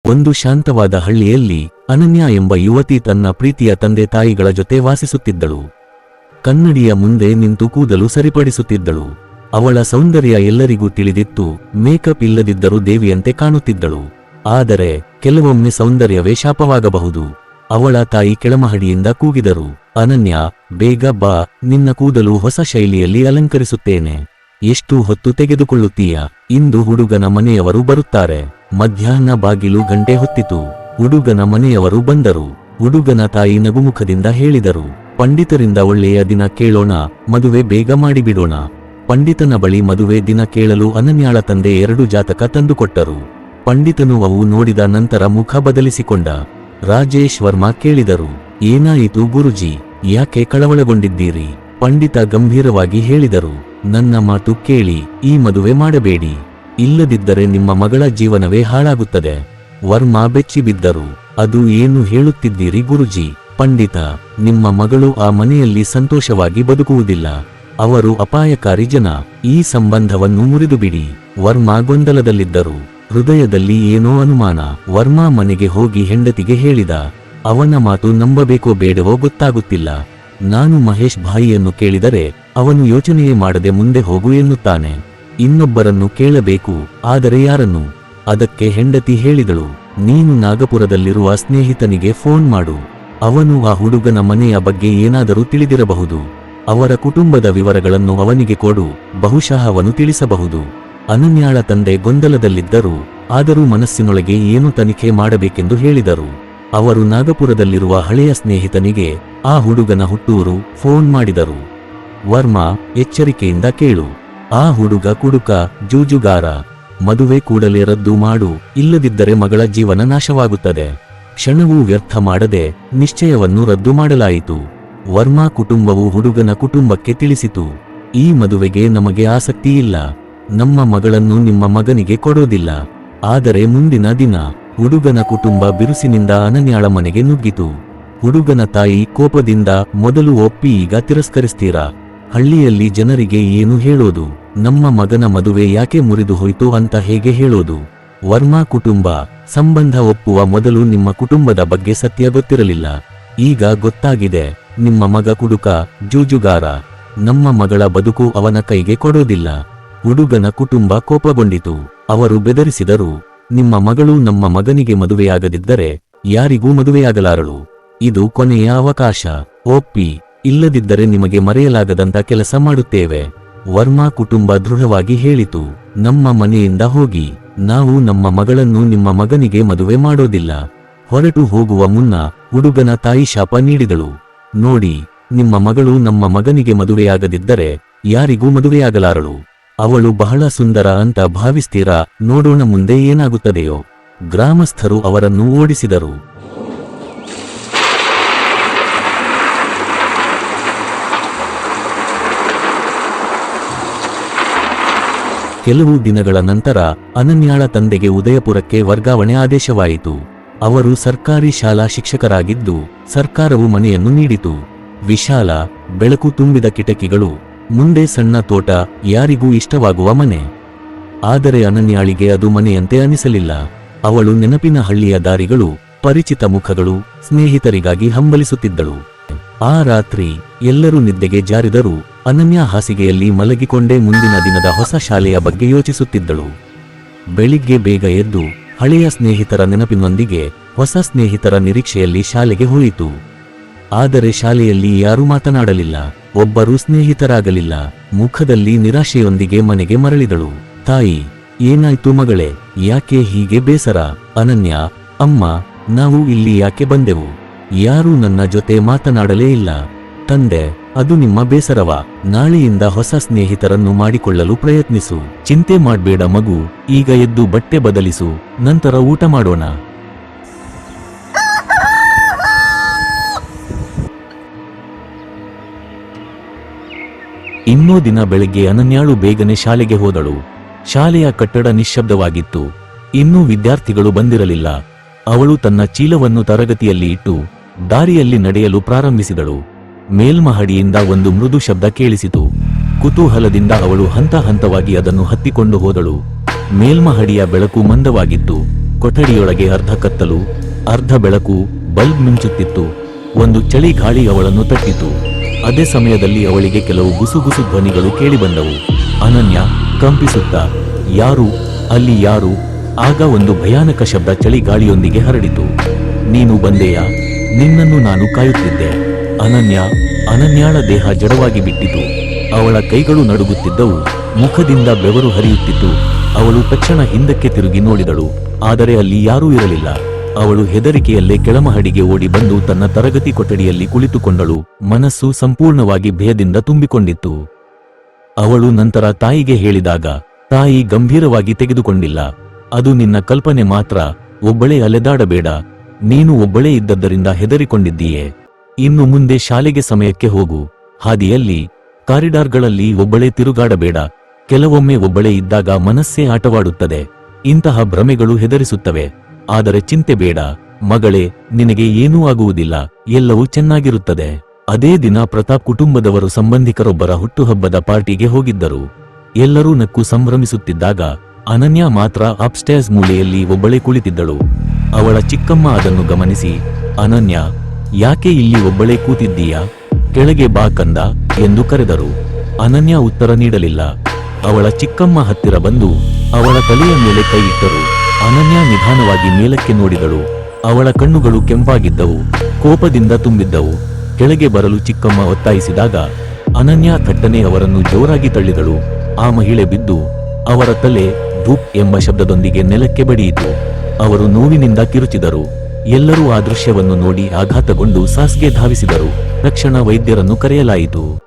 ಒಂದು ಶಾಂತವಾದ ಹಳ್ಳಿಯಲ್ಲಿ ಅನನ್ಯ ಎಂಬ ಯುವತಿ ತನ್ನ ಪ್ರೀತಿಯ ತಂದೆ ತಾಯಿಗಳ ಜೊತೆ ವಾಸಿಸುತ್ತಿದ್ದಳು. ಕನ್ನಡಿಯ ಮುಂದೆ ನಿಂತು ಕೂದಲು ಸರಿಪಡಿಸುತ್ತಿದ್ದಳು. ಅವಳ ಸೌಂದರ್ಯ ಎಲ್ಲರಿಗೂ ತಿಳಿದಿತ್ತು. ಮೇಕಪ್ ಇಲ್ಲದಿದ್ದರೂ ದೇವಿಯಂತೆ ಕಾಣುತ್ತಿದ್ದಳು. ಆದರೆ ಕೆಲವೊಮ್ಮೆ ಸೌಂದರ್ಯವೇ ಶಾಪವಾಗಬಹುದು. ಅವಳ ತಾಯಿ ಕೆಳಮಹಡಿಯಿಂದ ಕೂಗಿದರು, ಅನನ್ಯ, ಬೇಗ ಬಾ, ನಿನ್ನ ಕೂದಲು ಹೊಸ ಶೈಲಿಯಲ್ಲಿ ಅಲಂಕರಿಸುತ್ತೇನೆ. ಎಷ್ಟು ಹೊತ್ತು ತೆಗೆದುಕೊಳ್ಳುತ್ತೀಯ? ಇಂದು ಹುಡುಗನ ಮನೆಯವರು ಬರುತ್ತಾರೆ. ಮಧ್ಯಾಹ್ನ ಬಾಗಿಲು ಗಂಟೆ ಹೊತ್ತಿತು. ಹುಡುಗನ ಮನೆಯವರು ಬಂದರು. ಹುಡುಗನ ತಾಯಿ ನಗುಮುಖದಿಂದ ಹೇಳಿದರು, ಪಂಡಿತರಿಂದ ಒಳ್ಳೆಯ ದಿನ ಕೇಳೋಣ, ಮದುವೆ ಬೇಗ ಮಾಡಿಬಿಡೋಣ. ಪಂಡಿತನ ಬಳಿ ಮದುವೆ ದಿನ ಕೇಳಲು ಅನನ್ಯಾಳ ತಂದೆ 2 ಜಾತಕ ತಂದುಕೊಟ್ಟರು. ಪಂಡಿತನು ಅವು ನೋಡಿದ ನಂತರ ಮುಖ ಬದಲಿಸಿಕೊಂಡ. ರಾಜೇಶ್ ವರ್ಮಾ ಕೇಳಿದರು, ಏನಾಯಿತು ಗುರುಜಿ, ಯಾಕೆ ಕಳವಳಗೊಂಡಿದ್ದೀರಿ? ಪಂಡಿತ ಗಂಭೀರವಾಗಿ ಹೇಳಿದರು, ನನ್ನ ಮಾತು ಕೇಳಿ, ಈ ಮದುವೆ ಮಾಡಬೇಡಿ. ಇಲ್ಲದಿದ್ದರೆ ನಿಮ್ಮ ಮಗಳ ಜೀವನವೇ ಹಾಳಾಗುತ್ತದೆ. ವರ್ಮಾ ಬೆಚ್ಚಿಬಿದ್ದರು. ಅದು ಏನು ಹೇಳುತ್ತಿದ್ದೀರಿ ಗುರುಜಿ? ಪಂಡಿತ, ನಿಮ್ಮ ಮಗಳು ಆ ಮನೆಯಲ್ಲಿ ಸಂತೋಷವಾಗಿ ಬದುಕುವುದಿಲ್ಲ. ಅವರು ಅಪಾಯಕಾರಿ ಜನ. ಈ ಸಂಬಂಧವನ್ನು ಮುರಿದುಬಿಡಿ. ವರ್ಮಾ ಗೊಂದಲದಲ್ಲಿದ್ದರು. ಹೃದಯದಲ್ಲಿ ಏನೋ ಅನುಮಾನ. ವರ್ಮಾ ಮನೆಗೆ ಹೋಗಿ ಹೆಂಡತಿಗೆ ಹೇಳಿದ. ಅವನ ಮಾತು ನಂಬಬೇಕೋ ಬೇಡವೋ ಗೊತ್ತಾಗುತ್ತಿಲ್ಲ. ನಾನು ಮಹೇಶ್ ಭಾಯಿಯನ್ನು ಕೇಳಿದರೆ ಅವನು ಯೋಚನೆಯೇ ಮಾಡದೆ ಮುಂದೆ ಹೋಗು ಎನ್ನುತ್ತಾನೆ. ಇನ್ನೊಬ್ಬರನ್ನು ಕೇಳಬೇಕು, ಆದರೆ ಯಾರನ್ನು? ಅದಕ್ಕೆ ಹೆಂಡತಿ ಹೇಳಿದಳು, ನೀನು ನಾಗಪುರದಲ್ಲಿರುವ ಸ್ನೇಹಿತನಿಗೆ ಫೋನ್ ಮಾಡು. ಅವನು ಆ ಹುಡುಗನ ಮನೆಯ ಬಗ್ಗೆ ಏನಾದರೂ ತಿಳಿದಿರಬಹುದು. ಅವರ ಕುಟುಂಬದ ವಿವರಗಳನ್ನು ಅವನಿಗೆ ಕೊಡು, ಬಹುಶಃ ಅವನು ತಿಳಿಸಬಹುದು. ಅನನ್ಯಾಳ ತಂದೆ ಗೊಂದಲದಲ್ಲಿದ್ದರು, ಆದರೂ ಮನಸ್ಸಿನೊಳಗೆ ಏನು ತನಿಖೆ ಮಾಡಬೇಕೆಂದು ಹೇಳಿದರು. ಅವರು ನಾಗಪುರದಲ್ಲಿರುವ ಹಳೆಯ ಸ್ನೇಹಿತನಿಗೆ, ಆ ಹುಡುಗನ ಹುಟ್ಟೂರು, ಫೋನ್ ಮಾಡಿದರು. ವರ್ಮಾ, ಎಚ್ಚರಿಕೆಯಿಂದ ಕೇಳು. ಆ ಹುಡುಗ ಕುಡುಕ, ಜೂಜುಗಾರ. ಮದುವೆ ಕೂಡಲೇ ರದ್ದು ಮಾಡು, ಇಲ್ಲದಿದ್ದರೆ ಮಗಳ ಜೀವನ ನಾಶವಾಗುತ್ತದೆ. ಕ್ಷಣವೂ ವ್ಯರ್ಥ ಮಾಡದೆ ನಿಶ್ಚಯವನ್ನು ರದ್ದು ಮಾಡಲಾಯಿತು. ವರ್ಮಾ ಕುಟುಂಬವು ಹುಡುಗನ ಕುಟುಂಬಕ್ಕೆ ತಿಳಿಸಿತು, ಈ ಮದುವೆಗೆ ನಮಗೆ ಆಸಕ್ತಿ ಇಲ್ಲ. ನಮ್ಮ ಮಗಳನ್ನು ನಿಮ್ಮ ಮಗನಿಗೆ ಕೊಡೋದಿಲ್ಲ. ಆದರೆ ಮುಂದಿನ ದಿನ ಹುಡುಗನ ಕುಟುಂಬ ಬಿರುಸಿನಿಂದ ಅನನ್ಯಾಳ ಮನೆಗೆ ನುಗ್ಗಿತು. ಹುಡುಗನ ತಾಯಿ ಕೋಪದಿಂದ, ಮೊದಲು ಒಪ್ಪಿ ಈಗ ತಿರಸ್ಕರಿಸ್ತೀರಾ? ಹಳ್ಳಿಯಲ್ಲಿ ಜನರಿಗೆ ಏನು ಹೇಳೋದು? ನಮ್ಮ ಮಗನ ಮದುವೆ ಯಾಕೆ ಮುರಿದು ಹೋಯ್ತು ಅಂತ ಹೇಗೆ ಹೇಳೋದು? ವರ್ಮಾ ಕುಟುಂಬ, ಸಂಬಂಧ ಒಪ್ಪುವ ಮೊದಲು ನಿಮ್ಮ ಕುಟುಂಬದ ಬಗ್ಗೆ ಸತ್ಯ ಗೊತ್ತಿರಲಿಲ್ಲ. ಈಗ ಗೊತ್ತಾಗಿದೆ. ನಿಮ್ಮ ಮಗ ಕುಡುಕ, ಜೂಜುಗಾರ. ನಮ್ಮ ಮಗಳ ಬದುಕು ಅವನ ಕೈಗೆ ಕೊಡೋದಿಲ್ಲ. ಹುಡುಗನ ಕುಟುಂಬ ಕೋಪಗೊಂಡಿತು. ಅವರು ಬೆದರಿಸಿದರು, ನಿಮ್ಮ ಮಗಳು ನಮ್ಮ ಮಗನಿಗೆ ಮದುವೆಯಾಗದಿದ್ದರೆ ಯಾರಿಗೂ ಮದುವೆಯಾಗಲಾರಳು. ಇದು ಕೊನೆಯ ಅವಕಾಶ. ಒಪ್ಪಿ, ಇಲ್ಲದಿದ್ದರೆ ನಿಮಗೆ ಮರೆಯಲಾಗದಂತ ಕೆಲಸ ಮಾಡುತ್ತೇವೆ. ವರ್ಮಾ ಕುಟುಂಬ ದೃಢವಾಗಿ ಹೇಳಿತು, ನಮ್ಮ ಮನೆಯಿಂದ ಹೋಗಿ. ನಾವು ನಮ್ಮ ಮಗಳನ್ನು ನಿಮ್ಮ ಮಗನಿಗೆ ಮದುವೆ ಮಾಡೋದಿಲ್ಲ. ಹೊರಟು ಹೋಗುವ ಮುನ್ನ ಹುಡುಗನ ತಾಯಿ ಶಾಪ ನೀಡಿದಳು, ನೋಡಿ, ನಿಮ್ಮ ಮಗಳು ನಮ್ಮ ಮಗನಿಗೆ ಮದುವೆಯಾಗದಿದ್ದರೆ ಯಾರಿಗೂ ಮದುವೆಯಾಗಲಾರಳು. ಅವಳು ಬಹಳ ಸುಂದರ ಅಂತ ಭಾವಿಸ್ತೀರಾ? ನೋಡೋಣ ಮುಂದೆ ಏನಾಗುತ್ತದೆಯೋ. ಗ್ರಾಮಸ್ಥರು ಅವರನ್ನು ಓಡಿಸಿದರು. ಕೆಲವು ದಿನಗಳ ನಂತರ ಅನನ್ಯಾಳ ತಂದೆಗೆ ಉದಯಪುರಕ್ಕೆ ವರ್ಗಾವಣೆ ಆದೇಶವಾಯಿತು. ಅವರು ಸರ್ಕಾರಿ ಶಾಲಾ ಶಿಕ್ಷಕರಾಗಿದ್ದು, ಸರ್ಕಾರವು ಮನೆಯನ್ನು ನೀಡಿತು. ವಿಶಾಲ, ಬೆಳಕು ತುಂಬಿದ ಕಿಟಕಿಗಳು, ಮುಂದೆ ಸಣ್ಣ ತೋಟ, ಯಾರಿಗೂ ಇಷ್ಟವಾಗುವ ಮನೆ. ಆದರೆ ಅನನ್ಯಾಳಿಗೆ ಅದು ಮನೆಯಂತೆ ಅನಿಸಲಿಲ್ಲ. ಅವಳು ನೆನಪಿನ ಹಳ್ಳಿಯ ದಾರಿಗಳು, ಪರಿಚಿತ ಮುಖಗಳು, ಸ್ನೇಹಿತರಿಗಾಗಿ ಹಂಬಲಿಸುತ್ತಿದ್ದಳು. ಆ ರಾತ್ರಿ ಎಲ್ಲರೂ ನಿದ್ದೆಗೆ ಜಾರಿದರೂ ಅನನ್ಯ ಹಾಸಿಗೆಯಲ್ಲಿ ಮಲಗಿಕೊಂಡೇ ಮುಂದಿನ ದಿನದ ಹೊಸ ಶಾಲೆಯ ಬಗ್ಗೆ ಯೋಚಿಸುತ್ತಿದ್ದಳು. ಬೆಳಿಗ್ಗೆ ಬೇಗ ಎದ್ದು ಹಳೆಯ ಸ್ನೇಹಿತರ ನೆನಪಿನೊಂದಿಗೆ ಹೊಸ ಸ್ನೇಹಿತರ ನಿರೀಕ್ಷೆಯಲ್ಲಿ ಶಾಲೆಗೆ ಹೋಯಿತು. ಆದರೆ ಶಾಲೆಯಲ್ಲಿ ಯಾರೂ ಮಾತನಾಡಲಿಲ್ಲ. ಒಬ್ಬರೂ ಸ್ನೇಹಿತರಾಗಲಿಲ್ಲ. ಮುಖದಲ್ಲಿ ನಿರಾಶೆಯೊಂದಿಗೆ ಮನೆಗೆ ಮರಳಿದಳು. ತಾಯಿ, ಏನಾಯ್ತು ಮಗಳೇ, ಯಾಕೆ ಹೀಗೆ ಬೇಸರ? ಅನನ್ಯ, ಅಮ್ಮ, ನಾವು ಇಲ್ಲಿ ಯಾಕೆ ಬಂದೆವು? ಯಾರೂ ನನ್ನ ಜೊತೆ ಮಾತನಾಡಲೇ ಇಲ್ಲ. ತಂದೆ, ಅದು ನಿಮ್ಮ ಬೇಸರವಾ? ನಾಳೆಯಿಂದ ಹೊಸ ಸ್ನೇಹಿತರನ್ನು ಮಾಡಿಕೊಳ್ಳಲು ಪ್ರಯತ್ನಿಸು. ಚಿಂತೆ ಮಾಡ್ಬೇಡ ಮಗು, ಈಗ ಎದ್ದು ಬಟ್ಟೆ ಬದಲಿಸು, ನಂತರ ಊಟ ಮಾಡೋಣ. ಇನ್ನೂ ದಿನ ಬೆಳಗ್ಗೆ ಅನನ್ಯಾಳು ಬೇಗನೆ ಶಾಲೆಗೆ ಹೋದಳು. ಶಾಲೆಯ ಕಟ್ಟಡ ನಿಶ್ಶಬ್ದವಾಗಿತ್ತು. ಇನ್ನೂ ವಿದ್ಯಾರ್ಥಿಗಳು ಬಂದಿರಲಿಲ್ಲ. ಅವಳು ತನ್ನ ಚೀಲವನ್ನು ತರಗತಿಯಲ್ಲಿ ಇಟ್ಟು ದಾರಿಯಲ್ಲಿ ನಡೆಯಲು ಪ್ರಾರಂಭಿಸಿದಳು. ಮೇಲ್ಮಹಡಿಯಿಂದ ಒಂದು ಮೃದು ಶಬ್ದ ಕೇಳಿಸಿತು. ಕುತೂಹಲದಿಂದ ಅವಳು ಹಂತ ಹಂತವಾಗಿ ಅದನ್ನು ಹತ್ತಿಕೊಂಡು ಹೋದಳು. ಮೇಲ್ಮಹಡಿಯ ಬೆಳಕು ಮಂದವಾಗಿತ್ತು. ಕೊಠಡಿಯೊಳಗೆ ಅರ್ಧ ಕತ್ತಲು, ಅರ್ಧ ಬೆಳಕು. ಬಲ್ಬ್ ಮಿಂಚುತ್ತಿತ್ತು. ಒಂದು ಚಳಿ ಗಾಳಿ ಅವಳನ್ನು ತಟ್ಟಿತು. ಅದೇ ಸಮಯದಲ್ಲಿ ಅವಳಿಗೆ ಕೆಲವು ಗುಸುಗುಸು ಧ್ವನಿಗಳು ಕೇಳಿಬಂದವು. ಅನನ್ಯ ಕಂಪಿಸುತ್ತಾ, ಯಾರು ಅಲ್ಲಿ, ಯಾರು? ಆಗ ಒಂದು ಭಯಾನಕ ಶಬ್ದ ಚಳಿ ಗಾಳಿಯೊಂದಿಗೆ ಹರಡಿತು. ನೀನು ಬಂದೆಯಾ? ನಿನ್ನನ್ನು ನಾನು ಕಾಯುತ್ತಿದ್ದೆ. ಅನನ್ಯಾಳ ದೇಹ ಜಡವಾಗಿ ಬಿಟ್ಟಿತು. ಅವಳ ಕೈಗಳು ನಡುಗುತ್ತಿದ್ದವು. ಮುಖದಿಂದ ಬೆವರು ಹರಿಯುತ್ತಿತ್ತು. ಅವಳು ತಕ್ಷಣ ಹಿಂದಕ್ಕೆ ತಿರುಗಿ ನೋಡಿದಳು. ಆದರೆ ಅಲ್ಲಿ ಯಾರೂ ಇರಲಿಲ್ಲ. ಅವಳು ಹೆದರಿಕೆಯಲ್ಲೇ ಕೆಳಮಹಡಿಗೆ ಓಡಿ ಬಂದು ತನ್ನ ತರಗತಿ ಕೊಠಡಿಯಲ್ಲಿ ಕುಳಿತುಕೊಂಡಳು. ಮನಸ್ಸು ಸಂಪೂರ್ಣವಾಗಿ ಭಯದಿಂದ ತುಂಬಿಕೊಂಡಿತ್ತು. ಅವಳು ನಂತರ ತಾಯಿಗೆ ಹೇಳಿದಾಗ ತಾಯಿ ಗಂಭೀರವಾಗಿ ತೆಗೆದುಕೊಂಡಿಲ್ಲ. ಅದು ನಿನ್ನ ಕಲ್ಪನೆ ಮಾತ್ರ. ಒಬ್ಬಳೇ ಅಲೆದಾಡಬೇಡ. ನೀನು ಒಬ್ಬಳೇ ಇದ್ದದ್ದರಿಂದ ಹೆದರಿಕೊಂಡಿದ್ದೀಯೆ. ಇನ್ನು ಮುಂದೆ ಶಾಲೆಗೆ ಸಮಯಕ್ಕೆ ಹೋಗು. ಹಾದಿಯಲ್ಲಿ, ಕಾರಿಡಾರ್ಗಳಲ್ಲಿ ಒಬ್ಬಳೇ ತಿರುಗಾಡಬೇಡ. ಕೆಲವೊಮ್ಮೆ ಒಬ್ಬಳೇ ಇದ್ದಾಗ ಮನಸ್ಸೇ ಆಟವಾಡುತ್ತದೆ. ಇಂತಹ ಭ್ರಮೆಗಳು ಹೆದರಿಸುತ್ತವೆ. ಆದರೆ ಚಿಂತೆ ಬೇಡ ಮಗಳೇ, ನಿನಗೆ ಏನೂ ಆಗುವುದಿಲ್ಲ. ಎಲ್ಲವೂ ಚೆನ್ನಾಗಿರುತ್ತದೆ. ಅದೇ ದಿನ ಪ್ರತಾಪ್ ಕುಟುಂಬದವರು ಸಂಬಂಧಿಕರೊಬ್ಬರ ಹುಟ್ಟುಹಬ್ಬದ ಪಾರ್ಟಿಗೆ ಹೋಗಿದ್ದರು. ಎಲ್ಲರೂ ನಕ್ಕು ಸಂಭ್ರಮಿಸುತ್ತಿದ್ದಾಗ ಅನನ್ಯ ಮಾತ್ರ ಅಪ್ಸ್ಟೇರ್ಸ್ ಮೂಲೆಯಲ್ಲಿ ಒಬ್ಬಳೇ ಕುಳಿತಿದ್ದಳು. ಅವಳ ಚಿಕ್ಕಮ್ಮ ಅದನ್ನು ಗಮನಿಸಿ, ಅನನ್ಯ, ಯಾಕೆ ಇಲ್ಲಿ ಒಬ್ಬಳೇ ಕೂತಿದ್ದೀಯಾ? ಕೆಳಗೆ ಬಾ ಕಂದ ಎಂದು ಕರೆದರು. ಅನನ್ಯ ಉತ್ತರ ನೀಡಲಿಲ್ಲ. ಅವಳ ಚಿಕ್ಕಮ್ಮ ಹತ್ತಿರ ಬಂದು ಅವಳ ತಲೆಯ ಮೇಲೆ ಕೈ ಇಟ್ಟರು. ಅನನ್ಯ ನಿಧಾನವಾಗಿ ಮೇಲಕ್ಕೆ ನೋಡಿದಳು. ಅವಳ ಕಣ್ಣುಗಳು ಕೆಂಪಾಗಿದ್ದವು, ಕೋಪದಿಂದ ತುಂಬಿದ್ದವು. ಕೆಳಗೆ ಬರಲು ಚಿಕ್ಕಮ್ಮ ಒತ್ತಾಯಿಸಿದಾಗ ಅನನ್ಯ ಥಟ್ಟನೆ ಅವರನ್ನು ಜೋರಾಗಿ ತಳ್ಳಿದಳು. ಆ ಮಹಿಳೆ ಬಿದ್ದು ಅವರ ತಲೆ ಧೂಪ್ ಎಂಬ ಶಬ್ದದೊಂದಿಗೆ ನೆಲಕ್ಕೆ ಬಡಿಯಿತು. ಅವರು ನೋವಿನಿಂದ ಕಿರುಚಿದರು. ಎಲ್ಲರೂ ಆ ದೃಶ್ಯವನ್ನು ನೋಡಿ ಆಘಾತಗೊಂಡು ಸಾಸ್ಗೆ ಧಾವಿಸಿದರು. ತಕ್ಷಣ ವೈದ್ಯರನ್ನು ಕರೆಯಲಾಯಿತು.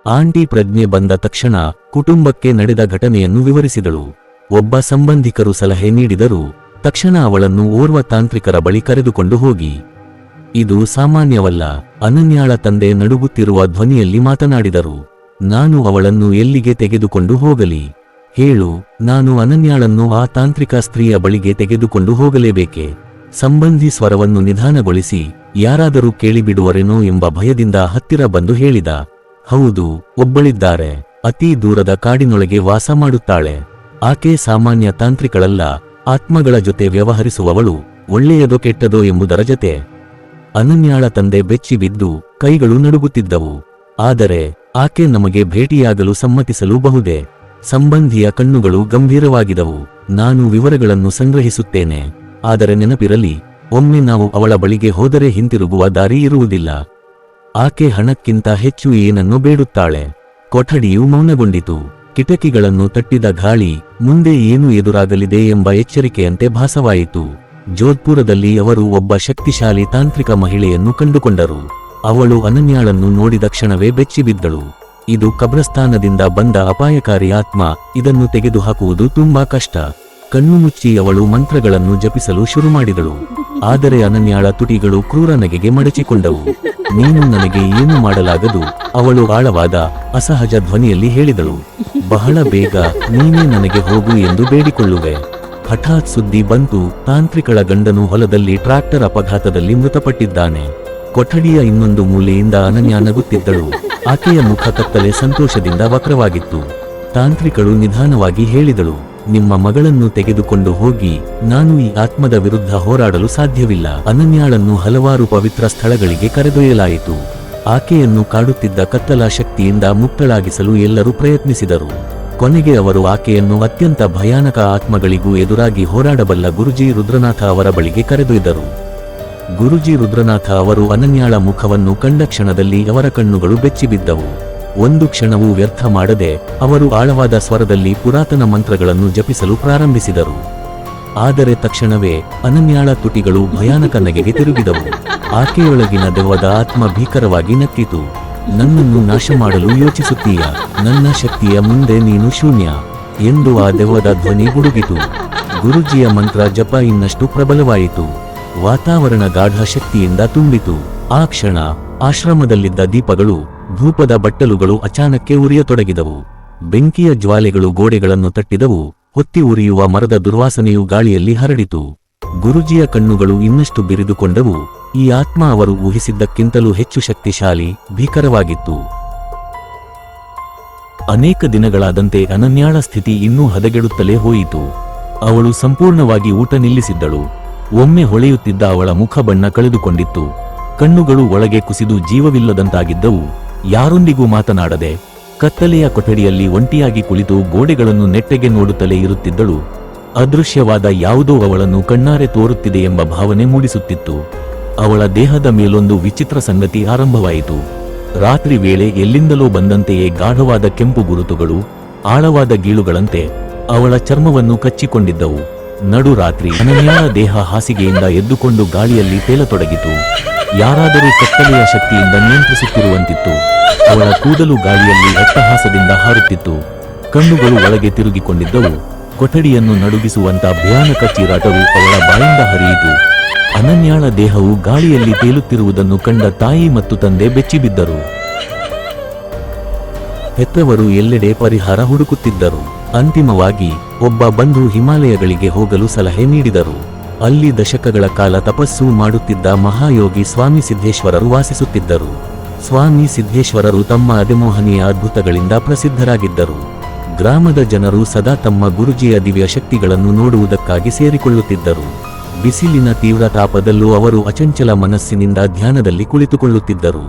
ಆಂಟಿ ಪ್ರಜ್ಞೆ ಬಂದ ತಕ್ಷಣ ಕುಟುಂಬಕ್ಕೆ ನಡೆದ ಘಟನೆಯನ್ನು ವಿವರಿಸಿದಳು. ಒಬ್ಬ ಸಂಬಂಧಿಕರು ಸಲಹೆ ನೀಡಿದರು. ತಕ್ಷಣ ಅವಳನ್ನು ಓರ್ವ ತಾಂತ್ರಿಕರ ಬಳಿ ಕರೆದುಕೊಂಡು ಹೋಗಿ. ಇದು ಸಾಮಾನ್ಯವಲ್ಲ. ಅನನ್ಯಾಳ ತಂದೆ ನಡುಗುತ್ತಿರುವ ಧ್ವನಿಯಲ್ಲಿ ಮಾತನಾಡಿದರು. ನಾನು ಅವಳನ್ನು ಎಲ್ಲಿಗೆ ತೆಗೆದುಕೊಂಡು ಹೋಗಲಿ? ಹೇಳು. ನಾನು ಅನನ್ಯಾಳನ್ನು ಆ ತಾಂತ್ರಿಕ ಸ್ತ್ರೀಯ ಬಳಿಗೆ ತೆಗೆದುಕೊಂಡು ಹೋಗಲೇಬೇಕೆ? ಸಂಬಂಧಿ ಸ್ವರವನ್ನು ನಿಧಾನಗೊಳಿಸಿ, ಯಾರಾದರೂ ಕೇಳಿಬಿಡುವರೇನೋ ಎಂಬ ಭಯದಿಂದ ಹತ್ತಿರ ಬಂದು ಹೇಳಿದ. ಹೌದು, ಒಬ್ಬಳಿದ್ದಾರೆ. ಅತೀ ದೂರದ ಕಾಡಿನೊಳಗೆ ವಾಸ ಮಾಡುತ್ತಾಳೆ. ಆಕೆ ಸಾಮಾನ್ಯ ತಾಂತ್ರಿಕಳಲ್ಲ. ಆತ್ಮಗಳ ಜೊತೆ ವ್ಯವಹರಿಸುವವಳು. ಒಳ್ಳೆಯದೋ ಕೆಟ್ಟದೋ ಎಂಬುದರ ಜತೆ. ಅನನ್ಯಾಳ ತಂದೆ ಬೆಚ್ಚಿ ಬಿದ್ದು ಕೈಗಳು ನಡುಗುತ್ತಿದ್ದವು. ಆದರೆ ಆಕೆ ನಮಗೆ ಭೇಟಿಯಾಗಲು ಸಮ್ಮತಿಸಲು ಬಹುದೇ? ಸಂಬಂಧಿಯ ಕಣ್ಣುಗಳು ಗಂಭೀರವಾಗಿದವು. ನಾನು ವಿವರಗಳನ್ನು ಸಂಗ್ರಹಿಸುತ್ತೇನೆ. ಆದರೆ ನೆನಪಿರಲಿ, ಒಮ್ಮೆ ನಾವು ಅವಳ ಬಳಿಗೆ ಹೋದರೆ ಹಿಂತಿರುಗುವ ದಾರಿ ಇರುವುದಿಲ್ಲ. ಆಕೆ ಹಣಕ್ಕಿಂತ ಹೆಚ್ಚು ಏನನ್ನು ಬೇಡುತ್ತಾಳೆ. ಕೊಠಡಿಯು ಮೌನಗೊಂಡಿತು. ಕಿಟಕಿಗಳನ್ನು ತಟ್ಟಿದ ಗಾಳಿ ಮುಂದೆ ಏನು ಎದುರಾಗಲಿದೆ ಎಂಬ ಎಚ್ಚರಿಕೆಯಂತೆ ಭಾಸವಾಯಿತು. ಜೋಧ್ಪುರದಲ್ಲಿ ಅವರು ಒಬ್ಬ ಶಕ್ತಿಶಾಲಿ ತಾಂತ್ರಿಕ ಮಹಿಳೆಯನ್ನು ಕಂಡುಕೊಂಡರು. ಅವಳು ಅನನ್ಯಾಳನ್ನು ನೋಡಿದ ಕ್ಷಣವೇ ಬೆಚ್ಚಿಬಿದ್ದಳು. ಇದು ಕಬ್ರಸ್ಥಾನದಿಂದ ಬಂದ ಅಪಾಯಕಾರಿ ಆತ್ಮ. ಇದನ್ನು ತೆಗೆದುಹಾಕುವುದು ತುಂಬಾ ಕಷ್ಟ. ಕಣ್ಣು ಮುಚ್ಚಿ ಅವಳು ಮಂತ್ರಗಳನ್ನು ಜಪಿಸಲು ಶುರು ಮಾಡಿದಳು. ಆದರೆ ಅನನ್ಯಾಳ ತುಟಿಗಳು ಕ್ರೂರ ನಗೆಗೆ ಮಡಚಿಕೊಂಡವು. ನೀನು ನನಗೆ ಏನು ಮಾಡಲಾಗದು, ಅವಳು ಆಳವಾದ ಅಸಹಜ ಧ್ವನಿಯಲ್ಲಿ ಹೇಳಿದಳು. ಬಹಳ ಬೇಗ ನೀನೇ ನನಗೆ ಹೋಗು ಎಂದು ಬೇಡಿಕೊಳ್ಳುವೆ. ಹಠಾತ್ ಸುದ್ದಿ ಬಂತು. ತಾಂತ್ರಿಕಳ ಗಂಡನು ಹೊಲದಲ್ಲಿ ಟ್ರಾಕ್ಟರ್ ಅಪಘಾತದಲ್ಲಿ ಮೃತಪಟ್ಟಿದ್ದಾನೆ. ಕೊಠಡಿಯ ಇನ್ನೊಂದು ಮೂಲೆಯಿಂದ ಅನನ್ಯ ನಗುತ್ತಿದ್ದಳು. ಆಕೆಯ ಮುಖ ಕತ್ತಲೆ ಸಂತೋಷದಿಂದ ವಕ್ರವಾಗಿತ್ತು. ತಾಂತ್ರಿಕಳು ನಿಧಾನವಾಗಿ ಹೇಳಿದಳು, ನಿಮ್ಮ ಮಗಳನ್ನು ತೆಗೆದುಕೊಂಡು ಹೋಗಿ. ನಾನು ಈ ಆತ್ಮದ ವಿರುದ್ಧ ಹೋರಾಡಲು ಸಾಧ್ಯವಿಲ್ಲ. ಅನನ್ಯಾಳನ್ನು ಹಲವಾರು ಪವಿತ್ರ ಸ್ಥಳಗಳಿಗೆ ಕರೆದೊಯ್ಯಲಾಯಿತು. ಆಕೆಯನ್ನು ಕಾಡುತ್ತಿದ್ದ ಕತ್ತಲ ಶಕ್ತಿಯಿಂದ ಮುಕ್ತಳಾಗಿಸಲು ಎಲ್ಲರೂ ಪ್ರಯತ್ನಿಸಿದರು. ಕೊನೆಗೆ ಅವರು ಆಕೆಯನ್ನು ಅತ್ಯಂತ ಭಯಾನಕ ಆತ್ಮಗಳಿಗೂ ಎದುರಾಗಿ ಹೋರಾಡಬಲ್ಲ ಗುರುಜಿ ರುದ್ರನಾಥ ಅವರ ಬಳಿಗೆ ಕರೆದೊಯ್ದರು. ಗುರುಜಿ ರುದ್ರನಾಥ ಅವರು ಅನನ್ಯಾಳ ಮುಖವನ್ನು ಕಂಡ ಕ್ಷಣದಲ್ಲಿ ಅವರ ಕಣ್ಣುಗಳು ಬೆಚ್ಚಿಬಿದ್ದವು. ಒಂದು ಕ್ಷಣವೂ ವ್ಯರ್ಥ ಮಾಡದೆ ಅವರು ಆಳವಾದ ಸ್ವರದಲ್ಲಿ ಪುರಾತನ ಮಂತ್ರಗಳನ್ನು ಜಪಿಸಲು ಪ್ರಾರಂಭಿಸಿದರು. ಆದರೆ ತಕ್ಷಣವೇ ಅನನ್ಯಾಳ ತುಟಿಗಳು ಭಯಾನಕ ನಗೆಗೆ ತಿರುಗಿದವು. ಆಕೆಯೊಳಗಿನ ದೆವ್ವದ ಆತ್ಮ ಭೀಕರವಾಗಿ ನಕ್ಕಿತು. ನನ್ನನ್ನು ನಾಶ ಮಾಡಲು ಯೋಚಿಸುತ್ತೀಯ? ನನ್ನ ಶಕ್ತಿಯ ಮುಂದೆ ನೀನು ಶೂನ್ಯ ಎಂದು ಆ ದೆವ್ವದ ಧ್ವನಿ ಗುಡುಗಿತು. ಗುರುಜಿಯ ಮಂತ್ರ ಜಪ ಇನ್ನಷ್ಟು ಪ್ರಬಲವಾಯಿತು. ವಾತಾವರಣ ಗಾಢ ಶಕ್ತಿಯಿಂದ ತುಂಬಿತು. ಆ ಕ್ಷಣ ಆಶ್ರಮದಲ್ಲಿದ್ದ ದೀಪಗಳು, ಧೂಪದ ಬಟ್ಟಲುಗಳು ಅಚಾನಕ್ಕೆ ಉರಿಯತೊಡಗಿದವು. ಬೆಂಕಿಯ ಜ್ವಾಲೆಗಳು ಗೋಡೆಗಳನ್ನು ತಟ್ಟಿದವು. ಹೊತ್ತಿ ಉರಿಯುವ ಮರದ ದುರ್ವಾಸನೆಯು ಗಾಳಿಯಲ್ಲಿ ಹರಡಿತು. ಗುರುಜಿಯ ಕಣ್ಣುಗಳು ಇನ್ನಷ್ಟು ಬಿರಿದುಕೊಂಡವು. ಈ ಆತ್ಮ ಅವರು ಊಹಿಸಿದ್ದಕ್ಕಿಂತಲೂ ಹೆಚ್ಚು ಶಕ್ತಿಶಾಲಿ, ಭೀಕರವಾಗಿತ್ತು. ಅನೇಕ ದಿನಗಳಾದಂತೆ ಅನನ್ಯಾಳ ಸ್ಥಿತಿ ಇನ್ನೂ ಹದಗೆಡುತ್ತಲೇ ಹೋಯಿತು. ಅವಳು ಸಂಪೂರ್ಣವಾಗಿ ಊಟ ನಿಲ್ಲಿಸಿದ್ದಳು. ಒಮ್ಮೆ ಹೊಳೆಯುತ್ತಿದ್ದ ಅವಳ ಮುಖ ಬಣ್ಣ ಕಳೆದುಕೊಂಡಿತ್ತು. ಕಣ್ಣುಗಳು ಒಳಗೆ ಕುಸಿದು ಜೀವವಿಲ್ಲದಂತಾಗಿದ್ದವು. ಯಾರೊಂದಿಗೂ ಮಾತನಾಡದೆ ಕತ್ತಲೆಯ ಕೊಠಡಿಯಲ್ಲಿ ಒಂಟಿಯಾಗಿ ಕುಳಿತು ಗೋಡೆಗಳನ್ನು ನೆಟ್ಟಗೆ ನೋಡುತ್ತಲೇ ಇರುತ್ತಿದ್ದಳು. ಅದೃಶ್ಯವಾದ ಯಾವುದೋ ಅವಳನ್ನು ಕಣ್ಣಾರೆ ತೋರುತ್ತಿದೆ ಎಂಬ ಭಾವನೆ ಮೂಡಿಸುತ್ತಿತ್ತು. ಅವಳ ದೇಹದ ಮೇಲೊಂದು ವಿಚಿತ್ರ ಸಂಗತಿ ಆರಂಭವಾಯಿತು. ರಾತ್ರಿ ವೇಳೆ ಎಲ್ಲಿಂದಲೋ ಬಂದಂತೆಯೇ ಗಾಢವಾದ ಕೆಂಪು ಗುರುತುಗಳು, ಆಳವಾದ ಗೀಳುಗಳಂತೆ ಅವಳ ಚರ್ಮವನ್ನು ಕಚ್ಚಿಕೊಂಡಿದ್ದವು. ನಡು ರಾತ್ರಿ ಅನನ್ಯಾಳ ದೇಹ ಹಾಸಿಗೆಯಿಂದ ಎದ್ದುಕೊಂಡು ಗಾಳಿಯಲ್ಲಿ ತೇಲತೊಡಗಿತು. ಯಾರಾದರೂ ಕತ್ತಲೆಯ ಶಕ್ತಿಯಿಂದ ನಿಯಂತ್ರಿಸುತ್ತಿರುವಂತಿತ್ತು. ಅವಳ ಕೂದಲು ಗಾಳಿಯಲ್ಲಿ ಅಟ್ಟಹಾಸದಿಂದ ಹಾರುತ್ತಿತ್ತು. ಕಣ್ಣುಗಳು ಒಳಗೆ ತಿರುಗಿಕೊಂಡಿದ್ದವು. ಕೊಠಡಿಯನ್ನು ನಡುಗಿಸುವಂತ ಭಯಾನಕ ಚೀರಾಟವು ಅವಳ ಬಾಯಿಂದ ಹರಿಯಿತು. ಅನನ್ಯಾಳ ದೇಹವು ಗಾಳಿಯಲ್ಲಿ ತೇಲುತ್ತಿರುವುದನ್ನು ಕಂಡ ತಾಯಿ ಮತ್ತು ತಂದೆ ಬೆಚ್ಚಿಬಿದ್ದರು. ಹೆತ್ತವರು ಎಲ್ಲೆಡೆ ಪರಿಹಾರ ಹುಡುಕುತ್ತಿದ್ದರು. ಅಂತಿಮವಾಗಿ ಒಬ್ಬ ಬಂಧು ಹಿಮಾಲಯಗಳಿಗೆ ಹೋಗಲು ಸಲಹೆ ನೀಡಿದರು. ಅಲ್ಲಿ ದಶಕಗಳ ಕಾಲ ತಪಸ್ಸು ಮಾಡುತ್ತಿದ್ದ ಮಹಾಯೋಗಿ ಸ್ವಾಮಿ ಸಿದ್ದೇಶ್ವರರು ವಾಸಿಸುತ್ತಿದ್ದರು. ಸ್ವಾಮಿ ಸಿದ್ದೇಶ್ವರರು ತಮ್ಮ ಅಧಿಮೋಹನೀಯ ಅದ್ಭುತಗಳಿಂದ ಪ್ರಸಿದ್ಧರಾಗಿದ್ದರು. ಗ್ರಾಮದ ಜನರು ಸದಾ ತಮ್ಮ ಗುರುಜಿಯ ದಿವ್ಯ ಶಕ್ತಿಗಳನ್ನು ನೋಡುವುದಕ್ಕಾಗಿ ಸೇರಿಕೊಳ್ಳುತ್ತಿದ್ದರು. ಬಿಸಿಲಿನ ತೀವ್ರ ತಾಪದಲ್ಲೂ ಅವರು ಅಚಂಚಲ ಮನಸ್ಸಿನಿಂದ ಧ್ಯಾನದಲ್ಲಿ ಕುಳಿತುಕೊಳ್ಳುತ್ತಿದ್ದರು.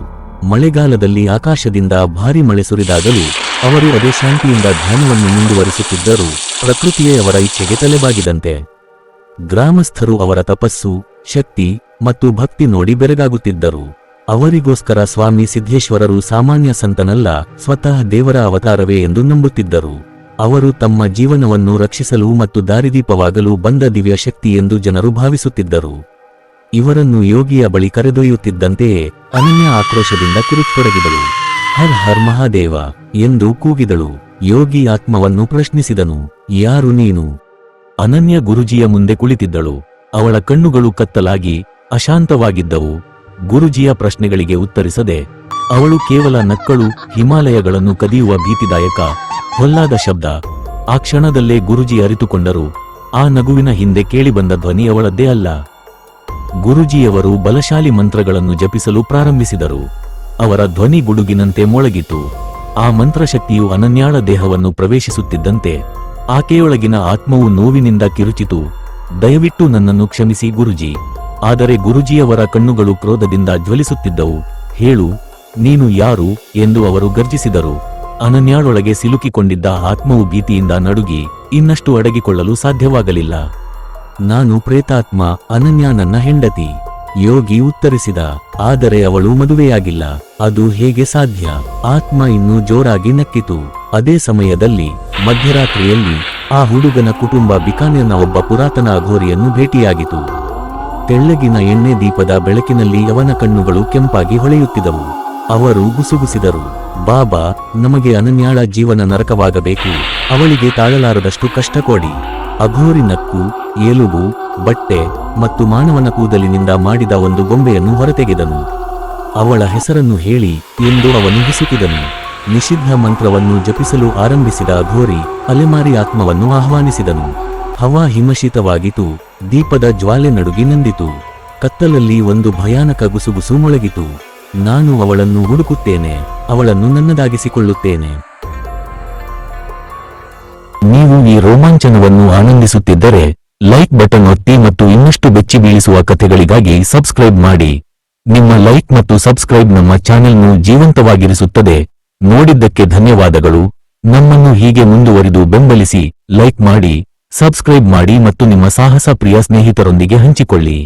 ಮಳೆಗಾಲದಲ್ಲಿ ಆಕಾಶದಿಂದ ಭಾರಿ ಮಳೆ ಸುರಿದಾಗಲೂ ಅವರು ಅದೇ ಶಾಂತಿಯಿಂದ ಧ್ಯಾನವನ್ನು ಮುಂದುವರಿಸುತ್ತಿದ್ದರು, ಪ್ರಕೃತಿಯೇ ಅವರ ಇಚ್ಛೆಗೆ ತಲೆಬಾಗಿದಂತೆ. ಗ್ರಾಮಸ್ಥರು ಅವರ ತಪಸ್ಸು, ಶಕ್ತಿ ಮತ್ತು ಭಕ್ತಿ ನೋಡಿ ಬೆರಗಾಗುತ್ತಿದ್ದರು. ಅವರಿಗೋಸ್ಕರ ಸ್ವಾಮಿ ಸಿದ್ದೇಶ್ವರರು ಸಾಮಾನ್ಯ ಸಂತನಲ್ಲ, ಸ್ವತಃ ದೇವರ ಅವತಾರವೇ ಎಂದು ನಂಬುತ್ತಿದ್ದರು. ಅವರು ತಮ್ಮ ಜೀವನವನ್ನು ರಕ್ಷಿಸಲು ಮತ್ತು ದಾರಿದೀಪವಾಗಲು ಬಂದ ದಿವ್ಯ ಶಕ್ತಿ ಎಂದು ಜನರು ಭಾವಿಸುತ್ತಿದ್ದರು. ಇವರನ್ನು ಯೋಗಿಯ ಬಳಿ ಕರೆದೊಯ್ಯುತ್ತಿದ್ದಂತೆಯೇ ಅನನ್ಯ ಆಕ್ರೋಶದಿಂದ ಕಿರುಚತೊಡಗಿದಳು. ಹರ್ ಹರ್ ಮಹಾದೇವ ಎಂದು ಕೂಗಿದಳು. ಯೋಗಿ ಆತ್ಮವನ್ನು ಪ್ರಶ್ನಿಸಿದನು, ಯಾರು ನೀನು? ಅನನ್ಯ ಗುರುಜಿಯ ಮುಂದೆ ಕುಳಿತಿದ್ದಳು. ಅವಳ ಕಣ್ಣುಗಳು ಕತ್ತಲಾಗಿ ಅಶಾಂತವಾಗಿದ್ದವು. ಗುರುಜಿಯ ಪ್ರಶ್ನೆಗಳಿಗೆ ಉತ್ತರಿಸದೆ ಅವಳು ಕೇವಲ ನಕ್ಕಳು. ಹಿಮಾಲಯಗಳನ್ನು ಕದಿಯುವ ಭೀತಿದಾಯಕ ಹೊಲ್ಲಾದ ಶಬ್ದ. ಆ ಕ್ಷಣದಲ್ಲೇ ಗುರುಜಿ ಅರಿತುಕೊಂಡರು, ಆ ನಗುವಿನ ಹಿಂದೆ ಕೇಳಿಬಂದ ಧ್ವನಿ ಅವಳದ್ದೇ ಅಲ್ಲ. ಗುರುಜಿಯವರು ಬಲಶಾಲಿ ಮಂತ್ರಗಳನ್ನು ಜಪಿಸಲು ಪ್ರಾರಂಭಿಸಿದರು. ಅವರ ಧ್ವನಿ ಗುಡುಗಿನಂತೆ ಮೊಳಗಿತು. ಆ ಮಂತ್ರಶಕ್ತಿಯು ಅನನ್ಯಾಳ ದೇಹವನ್ನು ಪ್ರವೇಶಿಸುತ್ತಿದ್ದಂತೆ ಆಕೆಯೊಳಗಿನ ಆತ್ಮವು ನೋವಿನಿಂದ ಕಿರುಚಿತು. ದಯವಿಟ್ಟು ನನ್ನನ್ನು ಕ್ಷಮಿಸಿ ಗುರುಜಿ. ಆದರೆ ಗುರುಜಿಯವರ ಕಣ್ಣುಗಳು ಕ್ರೋಧದಿಂದ ಜ್ವಲಿಸುತ್ತಿದ್ದವು. ಹೇಳು, ನೀನು ಯಾರು ಎಂದು ಅವರು ಗರ್ಜಿಸಿದರು. ಅನನ್ಯಾಳೊಳಗೆ ಸಿಲುಕಿಕೊಂಡಿದ್ದ ಆತ್ಮವು ಭೀತಿಯಿಂದ ನಡುಗಿ ಇನ್ನಷ್ಟು ಅಡಗಿಕೊಳ್ಳಲು ಸಾಧ್ಯವಾಗಲಿಲ್ಲ. ನಾನು ಪ್ರೇತಾತ್ಮ, ಅನನ್ಯ ನನ್ನ ಹೆಂಡತಿ. ಯೋಗಿ ಉತ್ತರಿಸಿದ. ಆದರೆ ಅವಳು ಮದುವೆಯಾಗಿಲ್ಲ, ಅದು ಹೇಗೆ ಸಾಧ್ಯ? ಆತ್ಮ ಇನ್ನೂ ಜೋರಾಗಿ ನಕ್ಕಿತು. ಅದೇ ಸಮಯದಲ್ಲಿ ಮಧ್ಯರಾತ್ರಿಯಲ್ಲಿ ಆ ಹುಡುಗನ ಕುಟುಂಬ ಬಿಕಾನೇರ್ನ ಒಬ್ಬ ಪುರಾತನ ಅಘೋರಿಯನ್ನು ಭೇಟಿಯಾಗಿತು. ತೆಳ್ಳಗಿನ ಎಣ್ಣೆ ದೀಪದ ಬೆಳಕಿನಲ್ಲಿ ಅವನ ಕಣ್ಣುಗಳು ಕೆಂಪಾಗಿ ಹೊಳೆಯುತ್ತಿದ್ದವು. ಅವರು ಗುಸುಗುಸಿದರು, ಬಾಬಾ, ನಮಗೆ ಅನನ್ಯಾಳ ಜೀವನ ನರಕವಾಗಬೇಕು. ಅವಳಿಗೆ ತಾಳಲಾರದಷ್ಟು ಕಷ್ಟ ಕೊಡಿ. ಅಘೋರಿ ನಕ್ಕು ಎಲುಬು, ಬಟ್ಟೆ ಮತ್ತು ಮಾನವನ ಕೂದಲಿನಿಂದ ಮಾಡಿದ ಒಂದು ಗೊಂಬೆಯನ್ನು ಹೊರತೆಗೆದನು. ಅವಳ ಹೆಸರನ್ನು ಹೇಳಿ ಎಂದು ಅವನು ಹಿಸುಕಿದನು. ನಿಷಿದ್ಧ ಮಂತ್ರವನ್ನು ಜಪಿಸಲು ಆರಂಭಿಸಿದ ಅಘೋರಿ ಅಲೆಮಾರಿ ಆತ್ಮವನ್ನು ಆಹ್ವಾನಿಸಿದನು. ಹವಾ ಹಿಮಶೀತವಾಗಿತು. ದೀಪದ ಜ್ವಾಲೆ ನಡುಗಿ ನಂದಿತು. ಕತ್ತಲಲ್ಲಿ ಒಂದು ಭಯಾನಕ ಗುಸುಗುಸು ಮೊಳಗಿತು. ನಾನು ಅವಳನ್ನು ಹುಡುಕುತ್ತೇನೆ, ಅವಳನ್ನು ನನ್ನದಾಗಿಸಿಕೊಳ್ಳುತ್ತೇನೆ. ನೀವು ಈ ರೋಮಾಂಚನವನ್ನು ಆನಂದಿಸುತ್ತಿದ್ದರೆ ಲೈಕ್ ಬಟನ್ ಒತ್ತಿ ಮತ್ತು ಇನ್ನಷ್ಟು ಬೆಚ್ಚಿ ಬೀಳಿಸುವ ಕಥೆಗಳಿಗಾಗಿ ಸಬ್ಸ್ಕ್ರೈಬ್ ಮಾಡಿ. ನಿಮ್ಮ ಲೈಕ್ ಮತ್ತು ಸಬ್ಸ್ಕ್ರೈಬ್ ನಮ್ಮ ಚಾನೆಲ್ను ಜೀವಂತವಾಗಿರಿಸುತ್ತದೆ. ನೋಡಿದ್ದಕ್ಕೆ ಧನ್ಯವಾದಗಳು. ನಮ್ಮನ್ನು ಹೀಗೆ ಮುಂದುವರಿದು ಬೆಂಬಲಿಸಿ, ಲೈಕ್ ಮಾಡಿ, ಸಬ್ಸ್ಕ್ರೈಬ್ ಮಾಡಿ ಮತ್ತು ನಿಮ್ಮ ಸಾಹಸ ಪ್ರಿಯ ಸ್ನೇಹಿತರೊಂದಿಗೆ ಹಂಚಿಕೊಳ್ಳಿ.